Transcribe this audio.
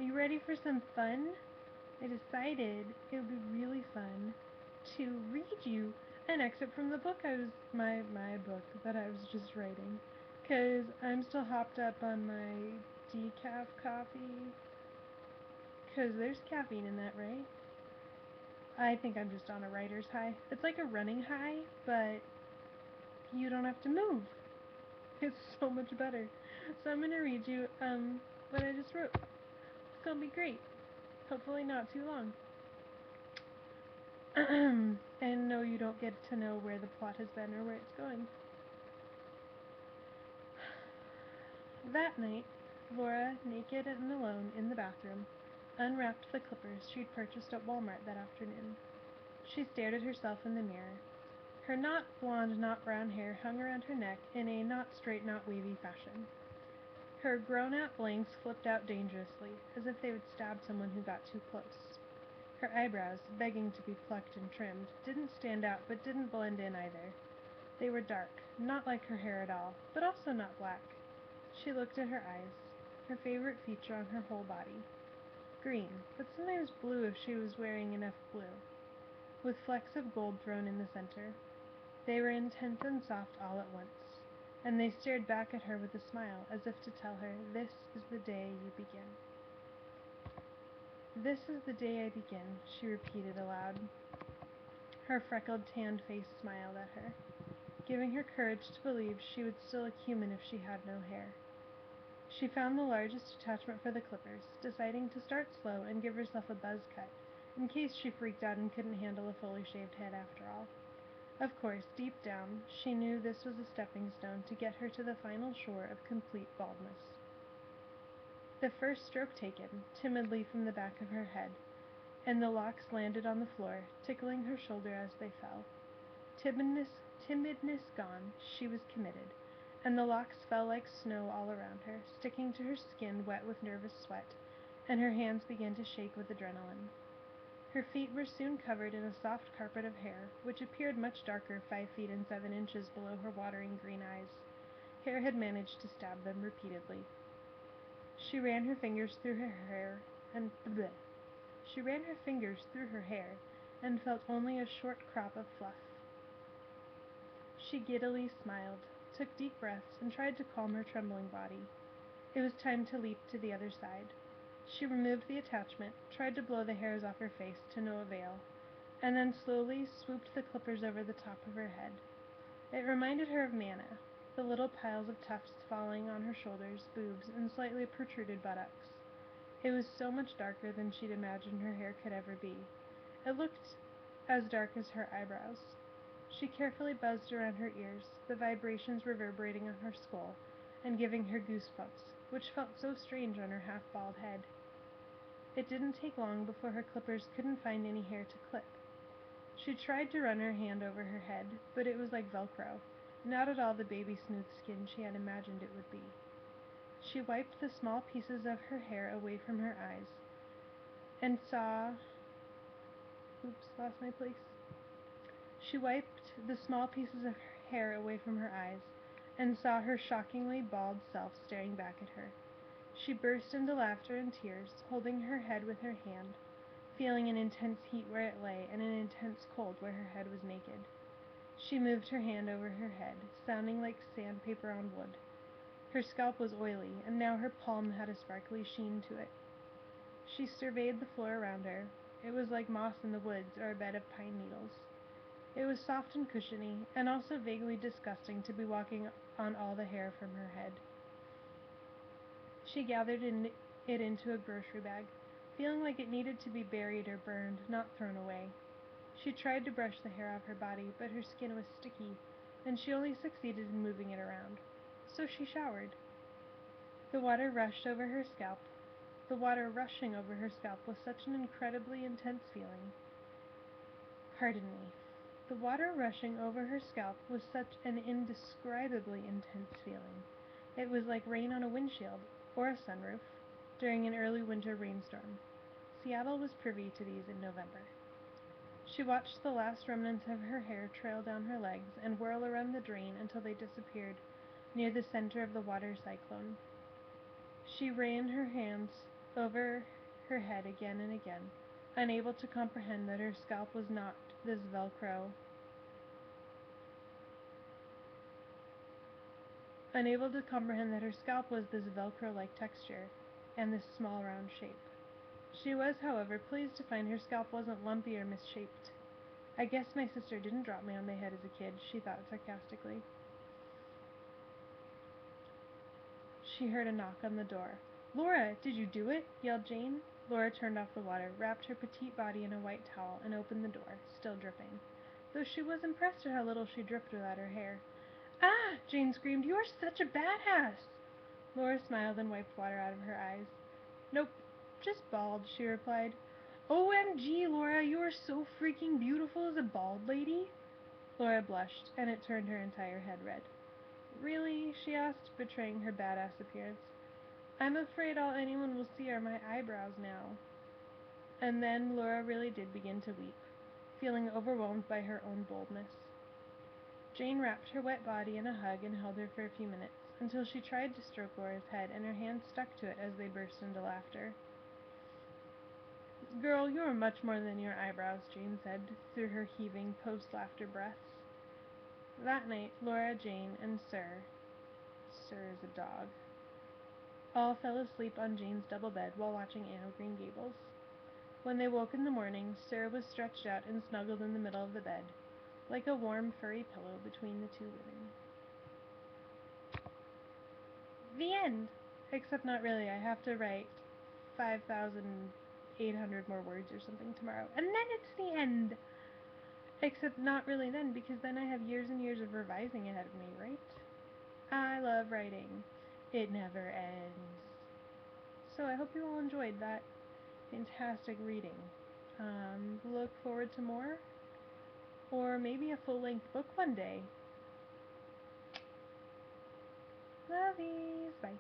Are you ready for some fun? I decided it would be really fun to read you an excerpt from the book my book that I was just writing, because I'm still hopped up on my decaf coffee, because there's caffeine in that, right? I think I'm just on a writer's high. It's like a running high, but you don't have to move. It's so much better. So I'm going to read you what I just wrote. It's going to be great. Hopefully not too long. And no, you don't get to know where the plot has been or where it's going. That night, Laura, naked and alone in the bathroom, unwrapped the clippers she'd purchased at Walmart that afternoon. She stared at herself in the mirror. Her not blonde, not brown hair hung around her neck in a not straight, not wavy fashion. Her grown-out bangs flipped out dangerously, as if they would stab someone who got too close. Her eyebrows, begging to be plucked and trimmed, didn't stand out but didn't blend in either. They were dark, not like her hair at all, but also not black. She looked at her eyes, her favorite feature on her whole body. Green, but sometimes blue if she was wearing enough blue, with flecks of gold thrown in the center. They were intense and soft all at once, and they stared back at her with a smile, as if to tell her, "This is the day you begin." "This is the day I begin," she repeated aloud. Her freckled, tanned face smiled at her, giving her courage to believe she would still look human if she had no hair. She found the largest attachment for the clippers, deciding to start slow and give herself a buzz cut, in case she freaked out and couldn't handle a fully shaved head after all. Of course, deep down, she knew this was a stepping stone to get her to the final shore of complete baldness. The first stroke taken, timidly from the back of her head, and the locks landed on the floor, tickling her shoulder as they fell. Timidness gone, she was committed, and the locks fell like snow all around her, sticking to her skin wet with nervous sweat, and her hands began to shake with adrenaline. Her feet were soon covered in a soft carpet of hair, which appeared much darker 5 feet and 7 inches below her watering green eyes. Hair had managed to stab them repeatedly. She ran her fingers through her hair and felt only a short crop of fluff. She giddily smiled, took deep breaths, and tried to calm her trembling body. It was time to leap to the other side. She removed the attachment, tried to blow the hairs off her face to no avail, and then slowly swooped the clippers over the top of her head. It reminded her of manna, the little piles of tufts falling on her shoulders, boobs, and slightly protruded buttocks. It was so much darker than she'd imagined her hair could ever be. It looked as dark as her eyebrows. She carefully buzzed around her ears, the vibrations reverberating on her skull and giving her goosebumps, which felt so strange on her half-bald head. It didn't take long before her clippers couldn't find any hair to clip. She tried to run her hand over her head, but it was like Velcro, not at all the baby-smooth skin she had imagined it would be. She wiped the small pieces of her hair away from her eyes, and saw... lost my place. She wiped the small pieces of hair away from her eyes, and saw her shockingly bald self staring back at her. She burst into laughter and tears, holding her head with her hand, feeling an intense heat where it lay and an intense cold where her head was naked. She moved her hand over her head, sounding like sandpaper on wood. Her scalp was oily, and now her palm had a sparkly sheen to it. She surveyed the floor around her. It was like moss in the woods or a bed of pine needles. It was soft and cushiony, and also vaguely disgusting to be walking on all the hair from her head. She gathered it into a grocery bag, feeling like it needed to be buried or burned, not thrown away. She tried to brush the hair off her body, but her skin was sticky, and she only succeeded in moving it around. So she showered. The water rushing over her scalp was such an incredibly intense feeling. Pardon me. The water rushing over her scalp was such an indescribably intense feeling. It was like rain on a windshield, or a sunroof, during an early winter rainstorm. Seattle was privy to these in November. She watched the last remnants of her hair trail down her legs and whirl around the drain until they disappeared near the center of the water cyclone. She ran her hands over her head again and again, unable to comprehend that her scalp was not this Velcro. Unable to comprehend that her scalp was this Velcro-like texture and this small round shape. She was, however, pleased to find her scalp wasn't lumpy or misshaped. I guess my sister didn't drop me on my head as a kid, she thought sarcastically. She heard a knock on the door. "Laura, did you do it?" yelled Jane. Laura turned off the water, wrapped her petite body in a white towel, and opened the door, still dripping, though she was impressed at how little she dripped without her hair. "Ah!" Jane screamed. "You are such a badass!" Laura smiled and wiped water out of her eyes. "Nope, just bald," she replied. "OMG, Laura, you are so freaking beautiful as a bald lady." Laura blushed, and it turned her entire head red. "Really?" she asked, betraying her badass appearance. "I'm afraid all anyone will see are my eyebrows now." And then Laura really did begin to weep, feeling overwhelmed by her own boldness. Jane wrapped her wet body in a hug and held her for a few minutes, until she tried to stroke Laura's head, and her hands stuck to it as they burst into laughter. "Girl, you are much more than your eyebrows," Jane said, through her heaving post-laughter breaths. That night, Laura, Jane, and Sir is a dog, all fell asleep on Jane's double bed while watching Anne of Green Gables. When they woke in the morning, Sir was stretched out and snuggled in the middle of the bed, like a warm, furry pillow between the two women. The end! Except not really. I have to write 5,800 more words or something tomorrow, and then it's the end! Except not really then, because then I have years and years of revising ahead of me, right? I love writing. It never ends. So I hope you all enjoyed that fantastic reading. Look forward to more, or maybe a full-length book one day. Lovies! Bye.